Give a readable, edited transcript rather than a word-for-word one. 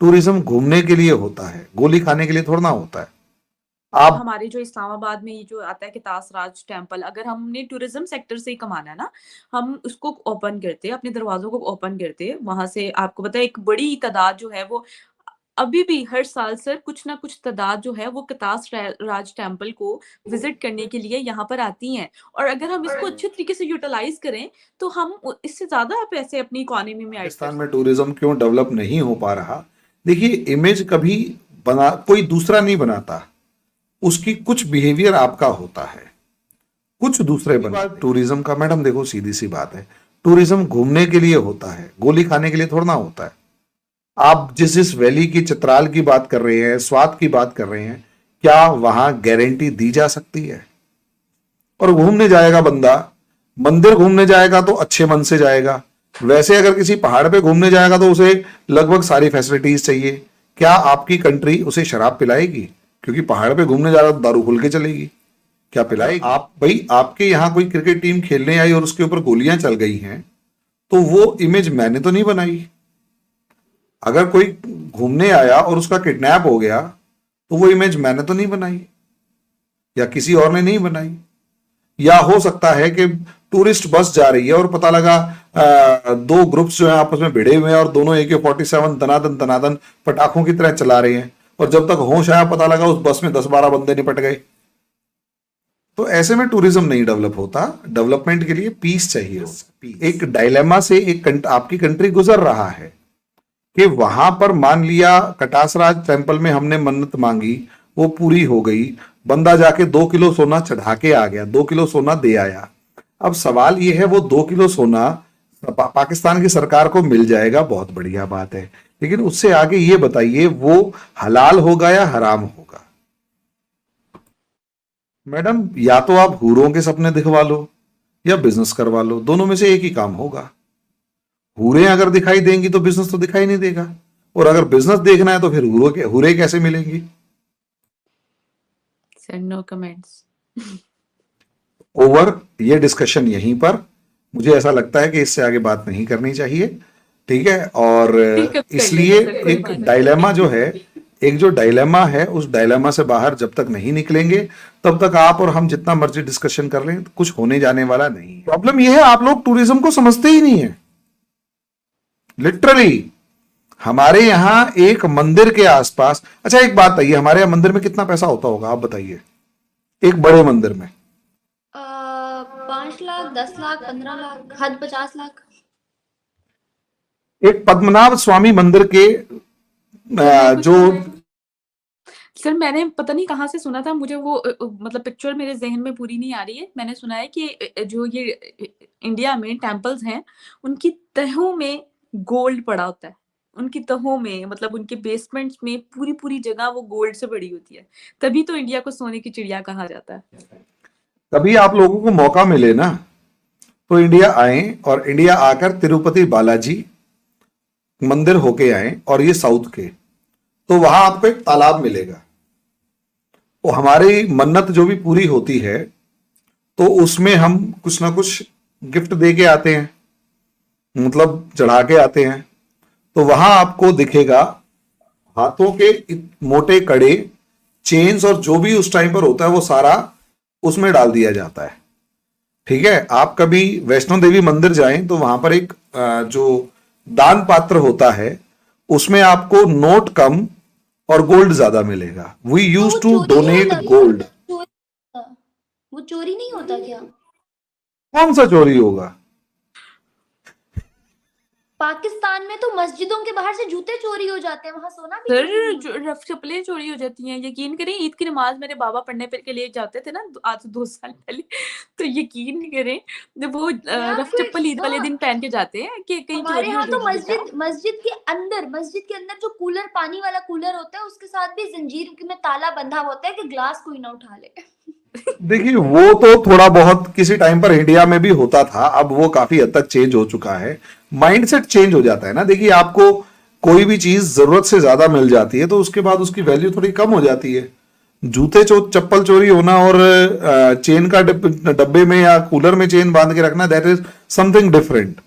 Tourism घूमने के लिए होता है, गोली खाने के लिए थोड़ा ना होता है। आप हमारे जो इस्लामाबाद में ये जो आता है कि तासराज टेम्पल, अगर हमने टूरिज्म सेक्टर से ही कमाना है ना, हम उसको ओपन करते, अपने दरवाज़ों को ओपन करते, वहाँ से आपको पता है एक बड़ी तादाद जो है वो अभी भी हर साल सर कुछ ना कुछ तादाद जो है वो कतास राज टेम्पल को विज़िट करने के लिए यहाँ पर आती हैं। और अगर हम इसको अच्छे तरीके से यूटिलाइज़ करें, तो हम इससे ज़्यादा पैसे अपनी इकोनॉमी में ऐड कर पाकिस्तान में सकते हैं। टूरिज्म क्यों डेवलप नहीं हो पा रहा? देखिए, इमेज कभी बना कोई दूसरा नहीं बनाता, उसकी कुछ बिहेवियर आपका होता है, कुछ दूसरे बना। टूरिज्म का मैडम देखो, सीधी सी बात है, टूरिज्म घूमने के लिए होता है, गोली खाने के लिए थोड़ा ना होता है। आप जिस वैली की, चित्राल की बात कर रहे हैं, स्वात की बात कर रहे हैं, क्या वहां गारंटी दी जा सकती है? और घूमने जाएगा बंदा, मंदिर घूमने जाएगा तो अच्छे मन से जाएगा। वैसे अगर किसी पहाड़ पे घूमने जाएगा तो उसे लगभग सारी फैसिलिटीज चाहिए। क्या आपकी कंट्री उसे शराब पिलाएगी? क्योंकि पहाड़ पे घूमने जा रहा तो दारू खुल के चलेगी, क्या पिलाएगी? आप भाई, आपके यहाँ कोई क्रिकेट टीम खेलने आई और उसके ऊपर गोलियां चल गई हैं, तो वो इमेज मैंने तो नहीं बनाई। अगर कोई घूमने आया और उसका किडनैप हो गया, तो वो इमेज मैंने तो नहीं बनाई, या किसी और ने नहीं बनाई। या हो सकता है कि टूरिस्ट बस जा रही है और पता लगा दो ग्रुप्स जो हैं आपस में भिड़े हुए हैं और दोनों AK-47 दनादन दनादन पटाखों की तरह चला रहे हैं, और जब तक होश आया पता लगा उस बस में 10-12 बंदे निपट गए। तो ऐसे में टूरिज्म नहीं डेवलप होता। डेवलपमेंट के लिए पीस चाहिए होता। एक डायलेमा से आपकी कंट्री गुजर रहा है कि वहां पर मान लिया कटासराज टेम्पल में हमने मन्नत मांगी, वो पूरी हो गई, बंदा जाके 2 किलो सोना चढ़ा के आ गया, 2 किलो सोना दे आया। अब सवाल ये है, वो 2 किलो सोना पाकिस्तान की सरकार को मिल जाएगा, बहुत बढ़िया बात है, लेकिन उससे आगे ये बताइए वो हलाल होगा या हराम होगा? मैडम, या तो आप हूरों के सपने दिखवा लो या बिजनेस करवा लो, दोनों में से एक ही काम होगा। हूरें अगर दिखाई देंगी तो बिजनेस तो दिखाई नहीं देगा, और अगर बिजनेस देखना है तो फिर हूरे कैसे मिलेंगी? Sir no comments. ओवर। ये डिस्कशन यहीं पर, मुझे ऐसा लगता है कि इससे आगे बात नहीं करनी चाहिए, ठीक है? और पिकअप कर इसलिए लेंगे सर, कोई एक बात नहीं। डायलेमा जो है, एक जो डायलेमा है, उस डायलेमा से बाहर जब तक नहीं निकलेंगे, तब तक आप और हम जितना मर्जी डिस्कशन कर लें, कुछ होने जाने वाला नहीं है। प्रॉब्लम यह है, आप लोग टूरिज्म को समझते ही नहीं है। लिटरली हमारे यहाँ एक मंदिर के आसपास, अच्छा एक बात बताइए, हमारे यहाँ मंदिर में कितना पैसा होता होगा, आप बताइए, एक बड़े मंदिर में? 5 लाख, 10 लाख, 15 लाख, हद 50 लाख। एक पद्मनाभ स्वामी मंदिर के जो सर मैंने पता नहीं कहाँ से सुना था, मुझे वो मतलब पिक्चर मेरे ज़हन में पूरी नहीं आ रही है। मैंने सुना है कि जो ये इंडिया में टेम्पल्स हैं, उनकी तहों में गोल्ड पड़ा होता है। उनकी तहों में, मतलब उनके बेसमेंट्स में पूरी-पूरी जगह वो गोल्ड से भरी होती है। तभी तो इंडिया को सोने की चिड़िया कहा जाता है। कभी आप लोगों को मौका मिले ना, तो इंडिया आए, और इंडिया आकर तिरुपति बालाजी मंदिर होके आए, और ये साउथ के, तो वहां आपको एक तालाब मिलेगा। वो हमारी मन्नत जो भी पूरी होती है, तो उसमें हम कुछ ना कुछ गिफ्ट दे के आते हैं, मतलब चढ़ा के आते हैं। तो वहां आपको दिखेगा हाथों के मोटे कड़े, चेन्स, और जो भी उस टाइम पर होता है वो सारा उसमें डाल दिया जाता है, ठीक है? आप कभी वैष्णो देवी मंदिर जाएं तो वहां पर एक जो दान पात्र होता है, उसमें आपको नोट कम और गोल्ड ज्यादा मिलेगा। We use to donate gold. वो चोरी नहीं होता क्या? कौन सा चोरी होगा? पाकिस्तान में तो मस्जिदों के बाहर से जूते चोरी हो जाते हैं, वहां सोना भी सर चोरी नहीं होता। रफ चप्पलें चोरी हो जाती हैं। यकीन करें, ईद की नमाज मेरे बाबा पढ़ने के लिए जाते थे ना, आज से 2 साल पहले, तो यकीन नहीं करें, जब वो मैं रफ आपको चप्पल ईद वाले दिन पहन के जाते हैं कि कहीं हमारे चोरी हो यहाँ तो जाएगी बेटा। मस्जिद के अंदर जो कूलर, पानी वाला कूलर होता है, उसके साथ भी जंजीर में ताला बंधा होता है कि ग्लास कोई ना उठा ले। देखिए, वो तो थोड़ा बहुत किसी टाइम पर इंडिया में भी होता था, अब वो काफी हद तक चेंज हो चुका है। माइंडसेट चेंज हो जाता है ना। देखिए, आपको कोई भी चीज जरूरत से ज्यादा मिल जाती है तो उसके बाद उसकी वैल्यू थोड़ी कम हो जाती है। जूते चप्पल चोरी होना और चेन का डब्बे में या कूलर में चेन बांध के रखना, दैट इज समथिंग डिफरेंट।